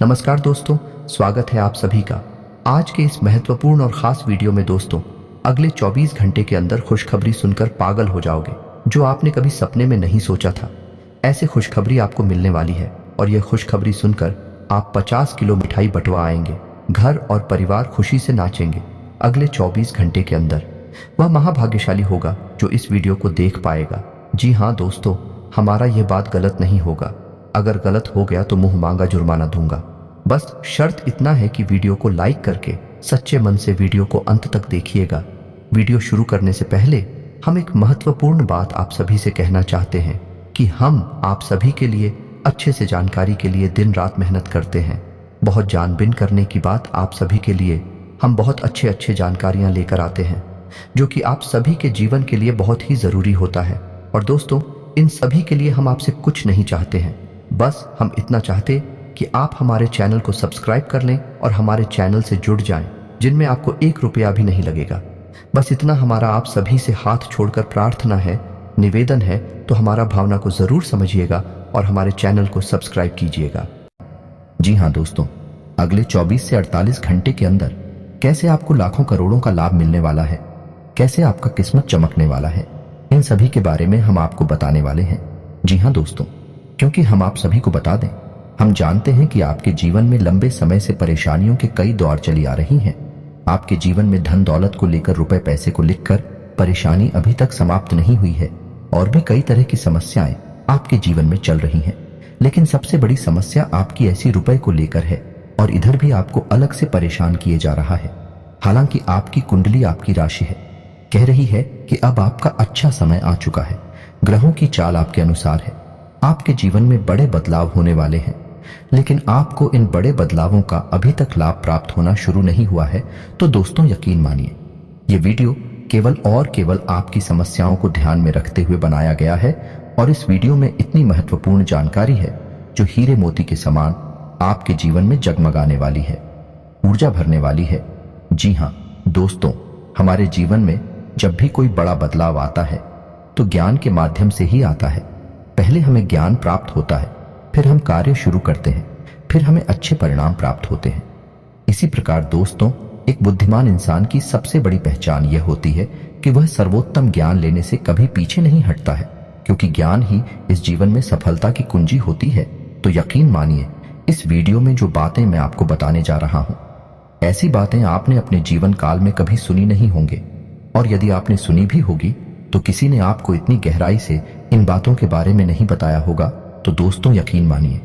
नमस्कार दोस्तों, स्वागत है आप सभी का आज के इस महत्वपूर्ण और खास वीडियो में। दोस्तों, अगले 24 घंटे के अंदर खुशखबरी सुनकर पागल हो जाओगे, जो आपने कभी सपने में नहीं सोचा था। ऐसे खुशखबरी आपको मिलने वाली है और यह खुशखबरी सुनकर आप 50 किलो मिठाई बंटवा आएंगे। घर और परिवार खुशी से नाचेंगे। अगले 24 घंटे के अंदर वह महाभाग्यशाली होगा जो इस वीडियो को देख पाएगा। जी हाँ दोस्तों, हमारा यह बात गलत नहीं होगा। अगर गलत हो गया तो मुंह मांगा जुर्माना दूंगा। बस शर्त इतना है कि वीडियो को लाइक करके सच्चे मन से वीडियो को अंत तक देखिएगा। वीडियो शुरू करने से पहले हम एक महत्वपूर्ण बात आप सभी से कहना चाहते हैं कि हम आप सभी के लिए अच्छे से जानकारी के लिए दिन रात मेहनत करते हैं। बहुत जानबीन करने की बात, आप सभी के लिए हम बहुत अच्छे जानकारियां लेकर आते हैं जो कि आप सभी के जीवन के लिए बहुत ही जरूरी होता है। और दोस्तों, इन सभी के लिए हम आपसे कुछ नहीं चाहते हैं, बस हम इतना चाहते कि आप हमारे चैनल को सब्सक्राइब कर लें और हमारे चैनल से जुड़ जाएं, जिनमें आपको 1 रुपया भी नहीं लगेगा। बस इतना हमारा आप सभी से हाथ छोड़कर प्रार्थना है, निवेदन है। तो हमारा भावना को जरूर समझिएगा और हमारे चैनल को सब्सक्राइब कीजिएगा। जी हाँ दोस्तों, अगले 24 से 48 घंटे के अंदर कैसे आपको लाखों करोड़ों का लाभ मिलने वाला है, कैसे आपका किस्मत चमकने वाला है, इन सभी के बारे में हम आपको बताने वाले हैं। जी हाँ दोस्तों, क्योंकि हम आप सभी को बता दें, हम जानते हैं कि आपके जीवन में लंबे समय से परेशानियों के कई दौर चली आ रही हैं। आपके जीवन में धन दौलत को लेकर, रुपए पैसे को लेकर परेशानी अभी तक समाप्त नहीं हुई है और भी कई तरह की समस्याएं आपके जीवन में चल रही हैं। लेकिन सबसे बड़ी समस्या आपकी ऐसी रुपए को लेकर है और इधर भी आपको अलग से परेशान किए जा रहा है। हालांकि आपकी कुंडली, आपकी राशि है, कह रही है कि अब आपका अच्छा समय आ चुका है। ग्रहों की चाल आपके अनुसार है। आपके जीवन में बड़े बदलाव होने वाले हैं, लेकिन आपको इन बड़े बदलावों का अभी तक लाभ प्राप्त होना शुरू नहीं हुआ है। तो दोस्तों, यकीन मानिए, ये वीडियो केवल और केवल आपकी समस्याओं को ध्यान में रखते हुए बनाया गया है और इस वीडियो में इतनी महत्वपूर्ण जानकारी है जो हीरे मोती के समान आपके जीवन में जगमगाने वाली है, ऊर्जा भरने वाली है। जी हाँ दोस्तों, हमारे जीवन में जब भी कोई बड़ा बदलाव आता है तो ज्ञान के माध्यम से ही आता है। पहले हमें ज्ञान प्राप्त होता है, फिर हम कार्य शुरू करते हैं, फिर हमें अच्छे परिणाम प्राप्त होते हैं। इसी प्रकार दोस्तों, एक बुद्धिमान इंसान की सबसे बड़ी पहचान यह होती है कि वह सर्वोत्तम ज्ञान लेने से कभी पीछे नहीं हटता है, क्योंकि ज्ञान ही इस जीवन में सफलता की कुंजी होती है। तो यकीन मानिए, इस वीडियो में जो बातें मैं आपको बताने जा रहा हूं, ऐसी बातें आपने अपने जीवन काल में कभी सुनी नहीं होंगे, और यदि आपने सुनी भी होगी तो किसी ने आपको इतनी गहराई से इन बातों के बारे में नहीं बताया होगा। तो दोस्तों, यकीन मानिए,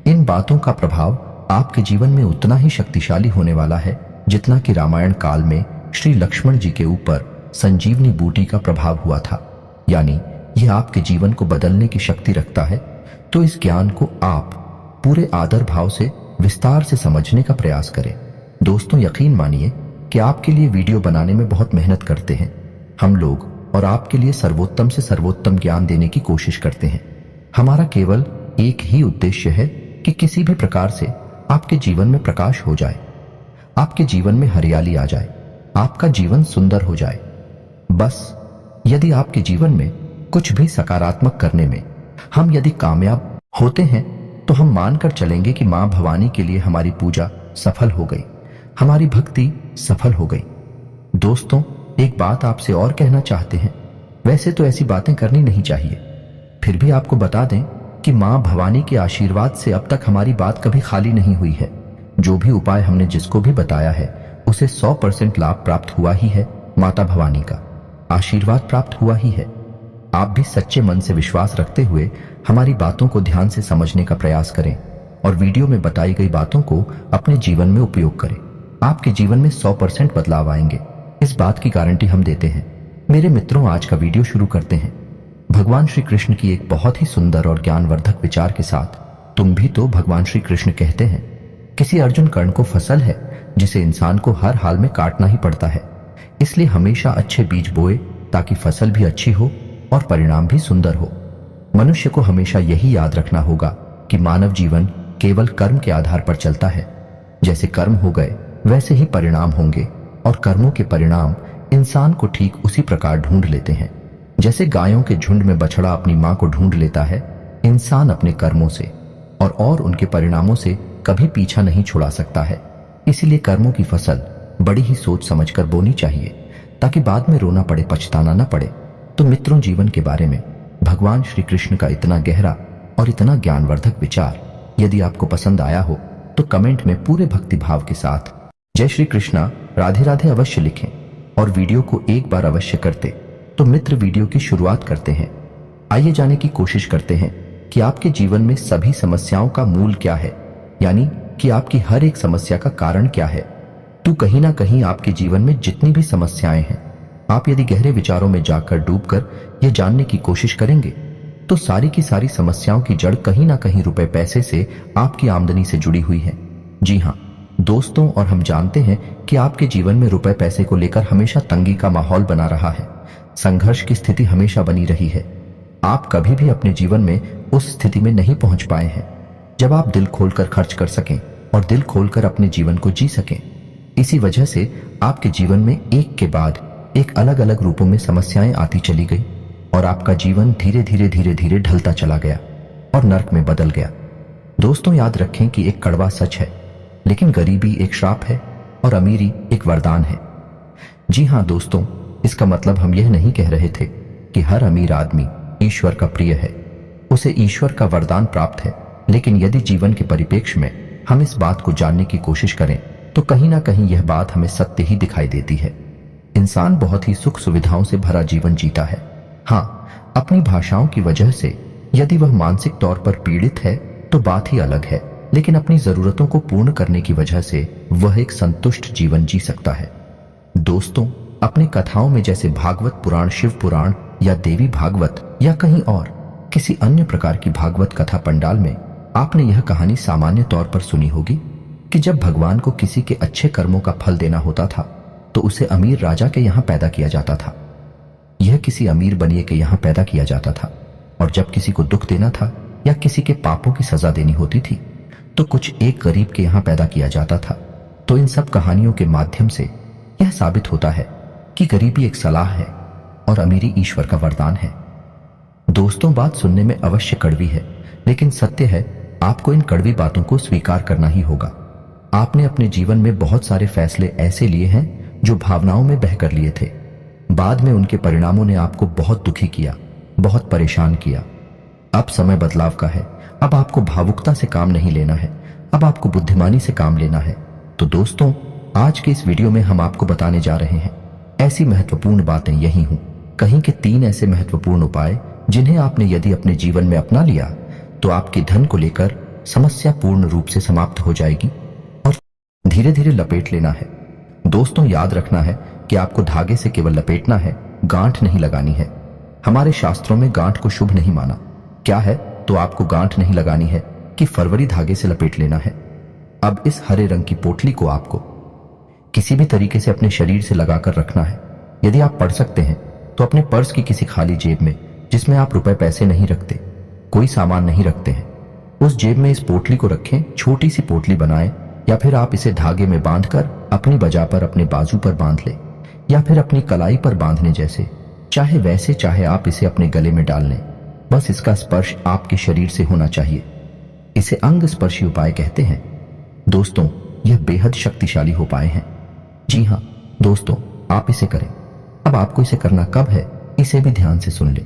इन बातों का प्रभाव आपके जीवन में उतना ही शक्तिशाली होने वाला है जितना कि रामायण काल में श्री लक्ष्मण जी के ऊपर संजीवनी बूटी का प्रभाव हुआ था। यानी यह आपके जीवन को बदलने की शक्ति रखता है। तो इस ज्ञान को आप पूरे आदर भाव से विस्तार से समझने का प्रयास करें। दोस्तों, यकीन मानिए कि आपके लिए वीडियो बनाने में बहुत मेहनत करते हैं हम लोग, और आपके लिए सर्वोत्तम से सर्वोत्तम ज्ञान देने की कोशिश करते हैं। हमारा केवल एक ही उद्देश्य है कि किसी भी प्रकार से आपके जीवन में प्रकाश हो जाए, आपके जीवन में हरियाली आ जाए, आपका जीवन सुंदर हो जाए। बस यदि आपके जीवन में कुछ भी सकारात्मक करने में हम यदि कामयाब होते हैं तो हम मानकर चलेंगे कि मां भवानी के लिए हमारी पूजा सफल हो गई, हमारी भक्ति सफल हो गई। दोस्तों, एक बात आपसे और कहना चाहते हैं। वैसे तो ऐसी बातें करनी नहीं चाहिए, फिर भी आपको बता दें कि मां भवानी के आशीर्वाद से अब तक हमारी बात कभी खाली नहीं हुई है। जो भी उपाय हमने जिसको भी बताया है उसे 100% लाभ प्राप्त हुआ ही है। माता भवानी का आशीर्वाद प्राप्त हुआ ही है। आप भी सच्चे मन से विश्वास रखते हुए हमारी बातों को ध्यान से समझने का प्रयास करें और वीडियो में बताई गई बातों को अपने जीवन में उपयोग करें। आपके जीवन में 100% बदलाव आएंगे, इस बात की गारंटी हम देते हैं। मेरे मित्रों, आज का वीडियो शुरू करते हैं भगवान श्री कृष्ण की एक बहुत ही सुंदर और ज्ञानवर्धक विचार के साथ। तुम भी तो भगवान श्री कृष्ण कहते हैं, किसी अर्जुन कर्ण को फसल है जिसे इंसान को हर हाल में काटना ही पड़ता है। इसलिए हमेशा अच्छे बीज बोए ताकि फसल भी अच्छी हो और परिणाम भी सुंदर हो। मनुष्य को हमेशा यही याद रखना होगा कि मानव जीवन केवल कर्म के आधार पर चलता है। जैसे कर्म हो गए वैसे ही परिणाम होंगे, और कर्मों के परिणाम इंसान को ठीक उसी प्रकार ढूंढ लेते हैं। जैसे गायों के झुंड में बछड़ा अपनी मां को ढूंढ लेता है, इंसान अपने कर्मों से और उनके परिणामों से कभी पीछा नहीं छुड़ा सकता है। इसीलिए कर्मों की फसल बड़ी ही सोच समझकर बोनी चाहिए, ताकि बाद में रोना पड़े, पछताना न पड़े। तो मित्रों, जीवन के बारे में भगवान श्री कृष्ण का इतना गहरा और इतना ज्ञानवर्धक विचार यदि आपको पसंद आया हो तो कमेंट में पूरे भक्ति भाव के साथ जय श्री कृष्णा, राधे राधे अवश्य लिखें और वीडियो को एक बार अवश्य करते। तो मित्र, वीडियो की शुरुआत करते हैं। आइए जाने की कोशिश करते हैं कि आपके जीवन में सभी समस्याओं का मूल क्या है, यानी कि आपकी हर एक समस्या का कारण क्या है। तो कहीं ना कहीं आपके जीवन में जितनी भी समस्याएं हैं, आप यदि गहरे विचारों में जाकर डूबकर यह जानने की कोशिश करेंगे तो सारी की सारी समस्याओं की जड़ कहीं ना कहीं रुपए पैसे से, आपकी आमदनी से जुड़ी हुई है। जी हाँ दोस्तों, और हम जानते हैं कि आपके जीवन में रुपए पैसे को लेकर हमेशा तंगी का माहौल बना रहा है, संघर्ष की स्थिति हमेशा बनी रही है। आप कभी भी अपने जीवन में उस स्थिति में नहीं पहुंच पाए हैं जब आप दिल खोलकर खर्च कर सकें और दिल खोलकर अपने जीवन को जी सकें। इसी वजह से आपके जीवन में एक के बाद एक अलग अलग रूपों में समस्याएं आती चली गई और आपका जीवन धीरे धीरे धीरे धीरे ढलता चला गया और नर्क में बदल गया। दोस्तों, याद रखें कि एक कड़वा सच है, लेकिन गरीबी एक श्राप है और अमीरी एक वरदान है। जी हाँ दोस्तों, इसका मतलब हम यह नहीं कह रहे थे कि हर अमीर आदमी ईश्वर का प्रिय है, उसे ईश्वर का वरदान प्राप्त है। लेकिन यदि जीवन के परिप्रेक्ष्य में हम इस बात को जानने की कोशिश करें तो कहीं ना कहीं यह बात हमें सत्य ही दिखाई देती है। इंसान बहुत ही सुख सुविधाओं से भरा जीवन जीता है। हाँ, अपनी भाषाओं की वजह से यदि वह मानसिक तौर पर पीड़ित है तो बात ही अलग है, लेकिन अपनी जरूरतों को पूर्ण करने की वजह से वह एक संतुष्ट जीवन जी सकता है। दोस्तों, अपनी कथाओं में जैसे भागवत पुराण, शिव पुराण या देवी भागवत या कहीं और किसी अन्य प्रकार की भागवत कथा पंडाल में आपने यह कहानी सामान्य तौर पर सुनी होगी कि जब भगवान को किसी के अच्छे कर्मों का फल देना होता था तो उसे अमीर राजा के यहाँ पैदा किया जाता था। यह किसी अमीर बनिए के यहाँ पैदा किया जाता था, और जब किसी को दुख देना था या किसी के पापों की सजा देनी होती थी तो कुछ एक गरीब के यहाँ पैदा किया जाता था। तो इन सब कहानियों के माध्यम से यह साबित होता है कि गरीबी एक सलाह है और अमीरी ईश्वर का वरदान है। दोस्तों, बात सुनने में अवश्य कड़वी है, लेकिन सत्य है, आपको इन कड़वी बातों को स्वीकार करना ही होगा। आपने अपने जीवन में बहुत सारे फैसले ऐसे लिए हैं जो भावनाओं में बहकर लिए थे। बाद में उनके परिणामों ने आपको बहुत दुखी किया, बहुत परेशान किया। अब समय बदलाव का है। अब आपको भावुकता से काम नहीं लेना है, अब आपको बुद्धिमानी से काम लेना है। तो दोस्तों, आज के इस वीडियो में हम आपको बताने जा रहे हैं ऐसी महत्वपूर्ण बातें, यही हूं कहीं के 3 ऐसे महत्वपूर्ण उपाय जिन्हें आपने यदि अपने जीवन में अपना लिया तो आपके धन को लेकर समस्या पूर्ण रूप से समाप्त हो जाएगी और धीरे धीरे लपेट लेना है। दोस्तों, याद रखना है कि आपको धागे से केवल लपेटना है, गांठ नहीं लगानी है। हमारे शास्त्रों में गांठ को शुभ नहीं माना। क्या है? तो आपको गांठ नहीं लगानी है कि फरवरी धागे से लपेट लेना है। अब इस हरे रंग की पोटली को आपको किसी भी तरीके से अपने शरीर से लगाकर रखना है। यदि आप पढ़ सकते हैं तो अपने पर्स की किसी खाली जेब में, जिसमें आप रुपए पैसे नहीं रखते, कोई सामान नहीं रखते हैं, उस जेब में इस पोटली को रखें। छोटी सी पोटली बनाएं, या फिर आप इसे धागे में बांधकर अपनी बजा पर अपने बाजू पर बांध लें, या फिर अपनी कलाई पर बांधने जैसे, चाहे वैसे, चाहे आप इसे अपने गले में डाल लें। बस इसका स्पर्श आपके शरीर से होना चाहिए। इसे अंग स्पर्शी उपाय कहते हैं। दोस्तों, यह बेहद शक्तिशाली उपाय है। जी हाँ दोस्तों, आप इसे करें। अब आपको इसे करना कब है, इसे भी ध्यान से सुन ले।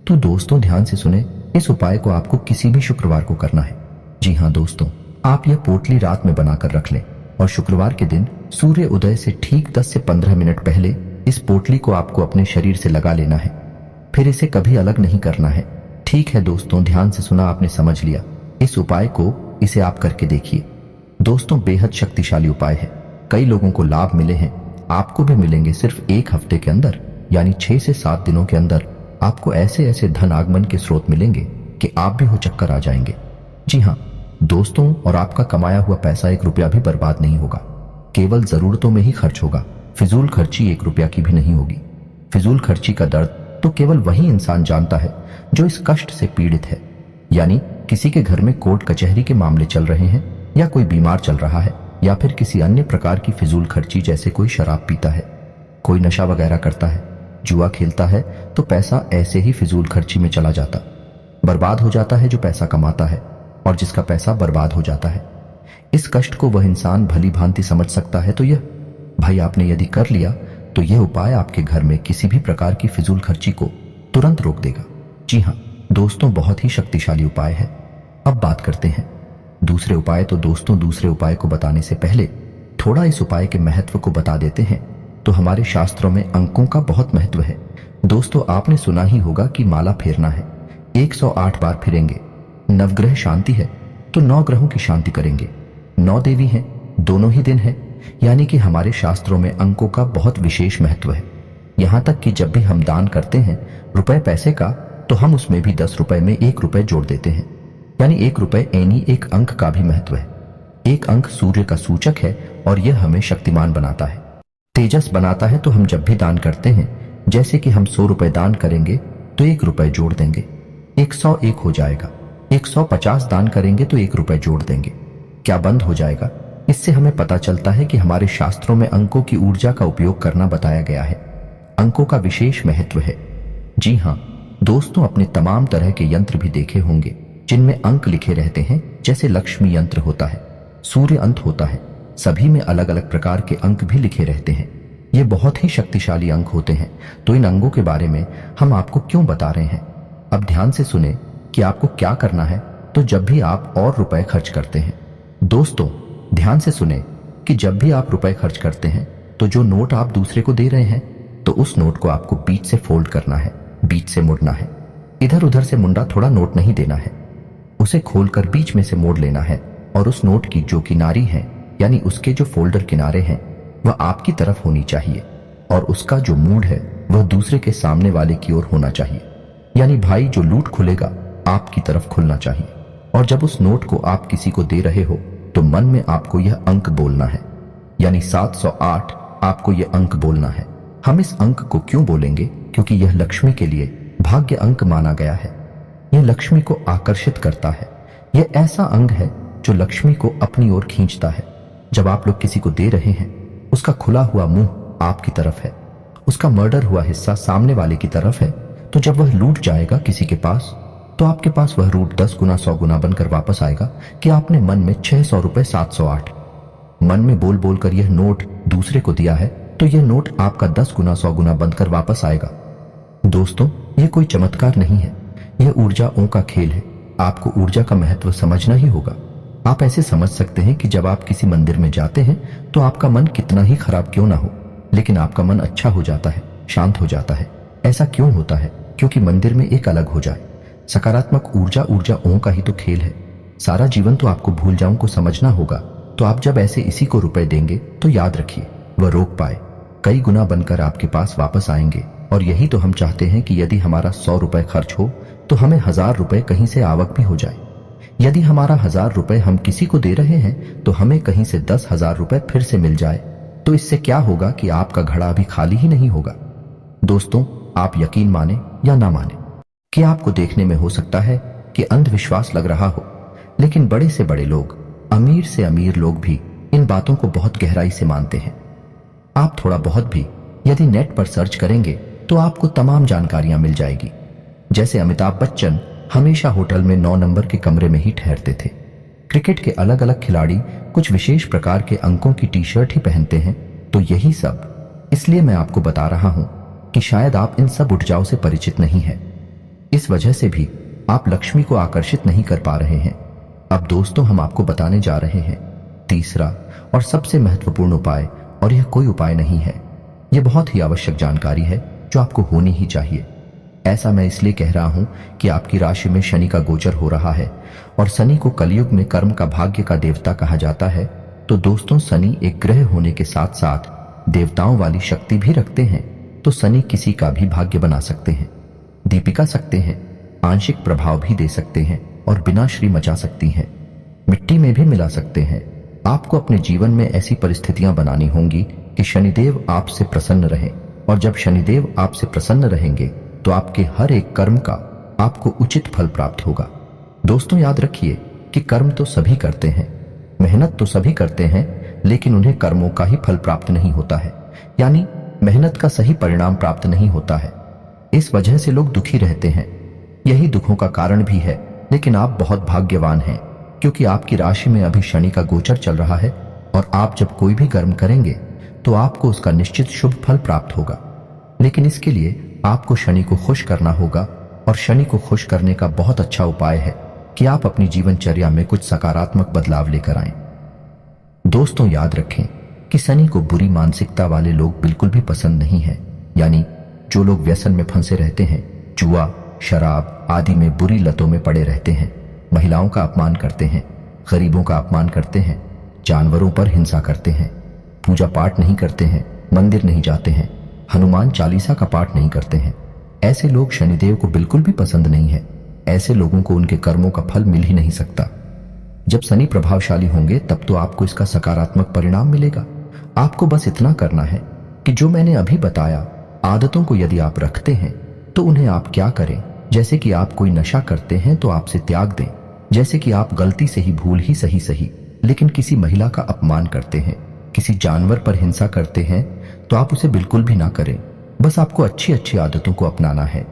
तो दोस्तों, ध्यान से सुने, इस उपाय को आपको किसी भी शुक्रवार को करना है। जी हाँ दोस्तों, आप यह पोटली रात में बनाकर रख लें और शुक्रवार के दिन सूर्य उदय से ठीक 10 से 15 मिनट पहले इस पोटली को आपको अपने शरीर से लगा लेना है। फिर इसे कभी अलग नहीं करना है। ठीक है दोस्तों, ध्यान से सुना, आपने समझ लिया। इस उपाय को इसे आप करके देखिए। दोस्तों, बेहद शक्तिशाली उपाय है। कई लोगों को लाभ मिले हैं, आपको भी मिलेंगे। सिर्फ 1 हफ्ते के अंदर, यानी 6 से 7 दिनों के अंदर आपको ऐसे ऐसे धन आगमन के स्रोत मिलेंगे कि आप भी हो चक्कर आ जाएंगे। जी हाँ दोस्तों, और आपका कमाया हुआ पैसा 1 रुपया भी बर्बाद नहीं होगा, केवल जरूरतों में ही खर्च होगा। फिजूल खर्ची 1 रुपया की भी नहीं होगी। फिजूल खर्ची का दर्द तो केवल वही इंसान जानता है जो इस कष्ट से पीड़ित है, यानी किसी के घर में कोर्ट कचहरी के मामले चल रहे हैं, या कोई बीमार चल रहा है, या फिर किसी अन्य प्रकार की फिजूल खर्ची, जैसे कोई शराब पीता है, कोई नशा वगैरह करता है, जुआ खेलता है, तो पैसा ऐसे ही फिजूल खर्ची में चला जाता, बर्बाद हो जाता है जो पैसा कमाता है, और जिसका पैसा बर्बाद हो जाता है। इस कष्ट को वह इंसान भली भांति समझ सकता है तो यह भाई आपने यदि कर लिया तो यह उपाय आपके घर में किसी भी प्रकार की फिजूल खर्ची को तुरंत रोक देगा। जी हाँ दोस्तों, बहुत ही शक्तिशाली उपाय है। अब बात करते हैं दूसरे उपाय। तो दोस्तों, दूसरे उपाय को बताने से पहले थोड़ा इस उपाय के महत्व को बता देते हैं। तो हमारे शास्त्रों में अंकों का बहुत महत्व है। दोस्तों, आपने सुना ही होगा कि माला फेरना है, 108 बार फिरेंगे। नवग्रह शांति है तो 9 ग्रहों की शांति करेंगे। 9 देवी हैं, दोनों ही दिन है, यानी कि हमारे शास्त्रों में अंकों का बहुत विशेष महत्व है। यहां तक कि जब भी हम दान करते हैं रुपए पैसे का, तो हम उसमें भी 10 रुपए में 1 रुपए जोड़ देते हैं, यानी 1 रुपए यानी एक अंक का भी महत्व है। एक अंक सूर्य का सूचक है और यह हमें शक्तिमान बनाता है, तेजस बनाता है। तो हम जब भी दान करते हैं, जैसे कि हम 100 रुपए दान करेंगे तो 1 रुपए जोड़ देंगे, 101 हो जाएगा। 150 दान करेंगे तो 1 रुपए जोड़ देंगे, क्या बंद हो जाएगा। इससे हमें पता चलता है कि हमारे शास्त्रों में अंकों की ऊर्जा का उपयोग करना बताया गया है। अंकों का विशेष महत्व है। जी हाँ दोस्तों, अपने तमाम तरह के यंत्र भी देखे होंगे जिनमें अंक लिखे रहते हैं, जैसे लक्ष्मी यंत्र होता है, सूर्य अंत होता है, सभी में अलग अलग प्रकार के अंक भी लिखे रहते हैं। ये बहुत ही शक्तिशाली अंक होते हैं। तो इन अंगों के बारे में हम आपको क्यों बता रहे हैं, अब ध्यान से सुने कि आपको क्या करना है। तो जब भी आप और रुपए खर्च करते हैं, दोस्तों ध्यान से सुने कि जब भी आप रुपए खर्च करते हैं तो जो नोट आप दूसरे को दे रहे हैं, तो उस नोट को आपको बीच से फोल्ड करना है, बीच से मुड़ना है। इधर उधर से मुंडा थोड़ा नोट नहीं देना है, उसे खोलकर बीच में से मोड़ लेना है। और उस नोट की जो किनारी है, यानी उसके जो फोल्डर किनारे हैं, वह आपकी तरफ होनी चाहिए और उसका जो मूड है वह दूसरे के सामने वाले की ओर होना चाहिए। यानी भाई जो लूट खुलेगा आपकी तरफ खुलना चाहिए। और जब उस नोट को आप किसी को दे रहे हो तो मन में आपको यह अंक बोलना है, यानी 708 आपको यह अंक बोलना है। हम इस अंक को क्यों बोलेंगे, क्योंकि यह लक्ष्मी के लिए भाग्य अंक माना गया है। यह लक्ष्मी को आकर्षित करता है। यह ऐसा अंग है जो लक्ष्मी को अपनी ओर खींचता है। जब आप लोग किसी को दे रहे हैं, उसका खुला हुआ मुंह आपकी तरफ है, उसका मर्डर हुआ हिस्सा सामने वाले की तरफ है। तो जब वह लूट जाएगा किसी के पास, तो आपके पास वह लूट 10 गुना 100 गुना बनकर वापस आएगा कि आपने मन में 600 रुपए 708 मन में बोल बोल कर यह नोट दूसरे को दिया है, तो यह नोट आपका 10 गुना 100 गुना बनकर वापस आएगा। दोस्तों, यह कोई चमत्कार नहीं है, यह ऊर्जाओं का खेल है। आपको ऊर्जा का महत्व समझना ही होगा। आप ऐसे समझ सकते हैं कि जब आप किसी मंदिर में जाते हैं तो आपका मन कितना ही खराब क्यों ना हो, लेकिन आपका मन अच्छा हो जाता है, शांत हो जाता है। ऐसा क्यों होता है? क्योंकि मंदिर में एक अलग हो जाए। सकारात्मक ऊर्जाओं का ही तो खेल है। सारा जीवन तो आपको भूल जाऊं को समझना होगा। तो आप जब ऐसे इसी को रुपए देंगे तो याद रखिए वह रोक पाए, कई गुना बनकर आपके पास वापस आएंगे। और यही तो हम चाहते हैं कि यदि हमारा 100 रुपए खर्च हो तो हमें 1000 रुपए कहीं से आवक भी हो जाए। यदि हमारा 1000 रुपए हम किसी को दे रहे हैं तो हमें कहीं से 10,000 रुपए फिर से मिल जाए। तो इससे क्या होगा कि आपका घड़ा अभी खाली ही नहीं होगा। दोस्तों, आप यकीन माने या ना माने कि आपको देखने में हो सकता है कि अंधविश्वास लग रहा हो, लेकिन बड़े से बड़े लोग, अमीर से अमीर लोग भी इन बातों को बहुत गहराई से मानते हैं। आप थोड़ा बहुत भी यदि नेट पर सर्च करेंगे तो आपको तमाम जानकारियां मिल जाएगी। जैसे अमिताभ बच्चन हमेशा होटल में 9 नंबर के कमरे में ही ठहरते थे। क्रिकेट के अलग अलग खिलाड़ी कुछ विशेष प्रकार के अंकों की टी शर्ट ही पहनते हैं। तो यही सब इसलिए मैं आपको बता रहा हूं कि शायद आप इन सब ऊर्जाओं से परिचित नहीं हैं। इस वजह से भी आप लक्ष्मी को आकर्षित नहीं कर पा रहे हैं। अब दोस्तों, हम आपको बताने जा रहे हैं तीसरा और सबसे महत्वपूर्ण उपाय। और यह कोई उपाय नहीं है, यह बहुत ही आवश्यक जानकारी है जो आपको होनी ही चाहिए। ऐसा मैं इसलिए कह रहा हूं कि आपकी राशि में शनि का गोचर हो रहा है और शनि को कलयुग में कर्म का भाग्य का देवता कहा जाता है। तो दोस्तों, शनि एक ग्रह होने के साथ साथ देवताओं वाली शक्ति भी रखते हैं। तो शनि किसी का भी भाग्य बना सकते हैं, दीपिका सकते हैं, आंशिक प्रभाव भी दे सकते हैं और बिना श्री मचा सकती हैं, मिट्टी में भी मिला सकते हैं। आपको अपने जीवन में ऐसी परिस्थितियां बनानी होंगी कि शनिदेव आपसे प्रसन्न रहे। और जब शनिदेव आपसे प्रसन्न रहेंगे तो आपके हर एक कर्म का आपको उचित फल प्राप्त होगा। दोस्तों, याद रखिए कि कर्म तो सभी करते हैं, मेहनत तो सभी करते हैं, लेकिन उन्हें कर्मों का ही फल प्राप्त नहीं होता है, यानी मेहनत का सही परिणाम प्राप्त नहीं होता है। इस वजह से लोग दुखी रहते हैं। यही दुखों का कारण भी है। लेकिन आप बहुत भाग्यवान हैं क्योंकि आपकी राशि में अभी शनि का गोचर चल रहा है और आप जब कोई भी कर्म करेंगे तो आपको उसका निश्चित शुभ फल प्राप्त होगा। लेकिन इसके लिए आपको शनि को खुश करना होगा और शनि को खुश करने का बहुत अच्छा उपाय है कि आप अपनी जीवनचर्या में कुछ सकारात्मक बदलाव लेकर आएं। दोस्तों, याद रखें कि शनि को बुरी मानसिकता वाले लोग बिल्कुल भी पसंद नहीं है। यानी जो लोग व्यसन में फंसे रहते हैं, जुआ, शराब आदि में बुरी लतों में पड़े रहते हैं, महिलाओं का अपमान करते हैं, गरीबों का अपमान करते हैं, जानवरों पर हिंसा करते हैं, पूजा पाठ नहीं करते हैं, मंदिर नहीं जाते हैं, हनुमान चालीसा का पाठ नहीं करते हैं, ऐसे लोग शनिदेव को बिल्कुल भी पसंद नहीं है। ऐसे लोगों को उनके कर्मों का फल मिल ही नहीं सकता। जब शनि प्रभावशाली होंगे तब तो आपको इसका सकारात्मक परिणाम मिलेगा। आपको बस इतना करना है कि जो मैंने अभी बताया आदतों को यदि आप रखते हैं तो उन्हें आप क्या करें। जैसे कि आप कोई नशा करते हैं तो आपसे त्याग दें। जैसे कि आप गलती से ही भूल ही सही लेकिन किसी महिला का अपमान करते हैं, किसी जानवर पर हिंसा करते हैं तो आप उसे बिल्कुल भी ना करें। बस आपको अच्छी अच्छी आदतों को अपनाना है,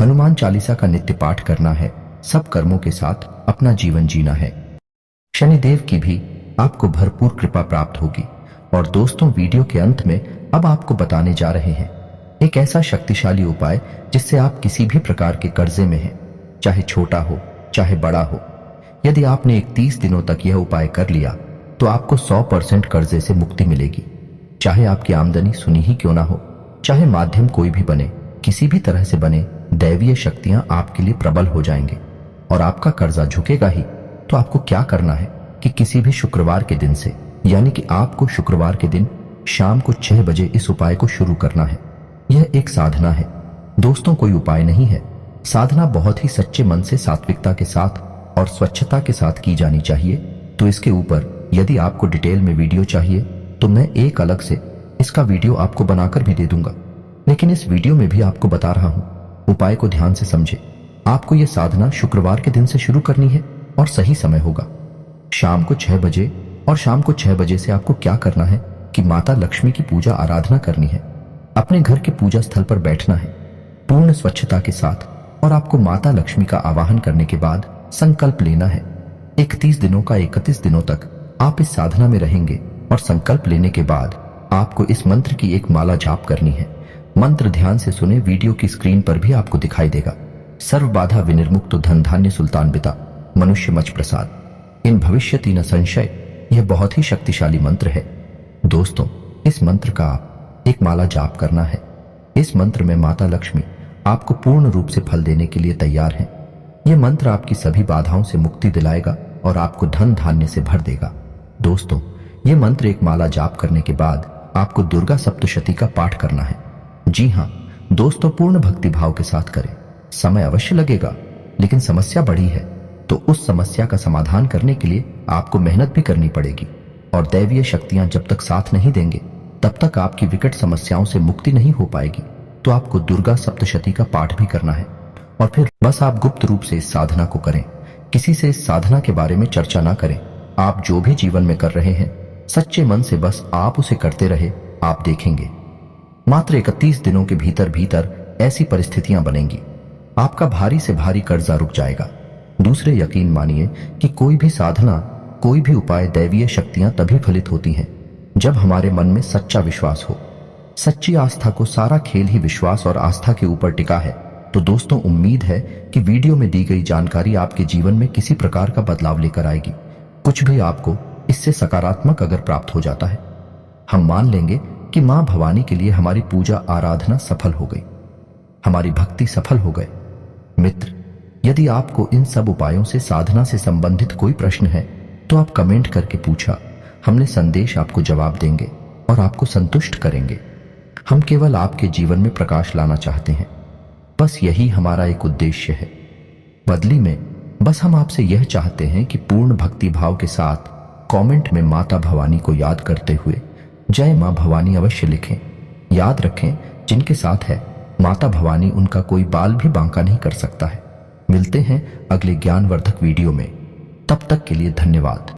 हनुमान चालीसा का नित्य पाठ करना है, सब कर्मों के साथ अपना जीवन जीना है। शनिदेव की भी आपको भरपूर कृपा प्राप्त होगी। और दोस्तों, वीडियो के अंत में अब आपको बताने जा रहे हैं एक ऐसा शक्तिशाली उपाय जिससे आप किसी भी प्रकार के कर्जे में हैं, चाहे छोटा हो चाहे बड़ा हो। यदि आपने 31 दिनों तक यह उपाय कर लिया तो आपको 100% कर्जे से मुक्ति मिलेगी। चाहे आपकी आमदनी सुनी ही क्यों ना हो, चाहे माध्यम कोई भी बने, किसी भी तरह से बने, दैवीय शक्तियां आपके लिए प्रबल हो जाएंगे और आपका कर्जा झुकेगा ही। तो आपको क्या करना है कि किसी भी शुक्रवार के दिन से, यानी कि आपको शुक्रवार के दिन शाम को 6 बजे इस उपाय को शुरू करना है। यह एक साधना है दोस्तों, कोई उपाय नहीं है। साधना बहुत ही सच्चे मन से, सात्विकता के साथ और स्वच्छता के साथ की जानी चाहिए। तो इसके ऊपर यदि आपको डिटेल में वीडियो चाहिए तो मैं एक अलग से इसका वीडियो आपको बनाकर भी दे दूंगा। लेकिन इस वीडियो में भी आपको बता रहा हूं, उपाय को ध्यान से समझे। आपको यह साधना शुक्रवार के दिन से शुरू करनी है और सही समय होगा शाम को 6 बजे। और शाम को 6 बजे से आपको क्या करना है कि माता लक्ष्मी की पूजा आराधना करनी है। अपने घर के पूजा स्थल पर बैठना है पूर्ण स्वच्छता के साथ और आपको माता लक्ष्मी का आवाहन करने के बाद संकल्प लेना है। 31 दिनों का 31 दिनों तक आप इस साधना में रहेंगे और संकल्प लेने के बाद आपको इस मंत्र की एक माला जाप करनी है। मंत्र ध्यान से सुने, वीडियो की स्क्रीन पर भी आपको दिखाई देगा। सर्व बाधा विनिर्मुक्त धन धान्य सुल्तान बिता मनुष्य मच प्रसाद इन भविष्यति न संशय। यह बहुत ही शक्तिशाली मंत्र है दोस्तों। इस मंत्र का आप एक माला जाप करना है। इस मंत्र में माता लक्ष्मी आपको पूर्ण रूप से फल देने के लिए तैयार हैं। यह मंत्र आपकी सभी बाधाओं से मुक्ति दिलाएगा और आपको धन धान्य से भर देगा। दोस्तों, यह मंत्र एक माला जाप करने के बाद आपको दुर्गा सप्तशती का पाठ करना है। जी हाँ दोस्तों, पूर्ण भक्ति भाव के साथ करें। समय अवश्य लगेगा, लेकिन समस्या बड़ी है तो उस समस्या का समाधान करने के लिए आपको मेहनत भी करनी पड़ेगी। और दैवीय शक्तियां जब तक साथ नहीं देंगे तब तक आपकी विकट समस्याओं से मुक्ति नहीं हो पाएगी। तो आपको दुर्गा सप्तशती का पाठ भी करना है और फिर बस आप गुप्त रूप से इस साधना को करें। किसी से इस साधना के बारे में चर्चा ना करें। आप जो भी जीवन में कर रहे हैं सच्चे मन से बस आप उसे करते रहे। आप देखेंगे मात्र 31 दिनों के भीतर भीतर ऐसी परिस्थितियां बनेंगी, आपका भारी से भारी कर्जा रुक जाएगा। दूसरे, यकीन मानिए कि कोई भी साधना, कोई भी उपाय, दैवीय शक्तियां तभी फलित होती हैं जब हमारे मन में सच्चा विश्वास हो। सच्ची आस्था को सारा खेल ही विश्वास और आस्था के ऊपर टिका है। तो दोस्तों, उम्मीद है कि वीडियो में दी गई जानकारी आपके जीवन में किसी प्रकार का बदलाव लेकर आएगी। कुछ भी आपको इससे सकारात्मक अगर प्राप्त हो जाता है, हम मान लेंगे कि मां भवानी के लिए हमारी पूजा आराधना सफल हो गई, हमारी भक्ति सफल हो गए। मित्र, यदि आपको इन सब उपायों से, साधना से संबंधित कोई प्रश्न है तो आप कमेंट करके पूछा। हमने संदेश आपको जवाब देंगे और आपको संतुष्ट करेंगे। हम केवल आपके जीवन में प्रकाश लाना चाहते हैं, बस यही हमारा एक उद्देश्य है। बदली में बस हम आपसे यह चाहते हैं कि पूर्ण भक्ति भाव के साथ कमेंट में माता भवानी को याद करते हुए जय मां भवानी अवश्य लिखें। याद रखें, जिनके साथ है माता भवानी, उनका कोई बाल भी बांका नहीं कर सकता है। मिलते हैं अगले ज्ञानवर्धक वीडियो में, तब तक के लिए धन्यवाद।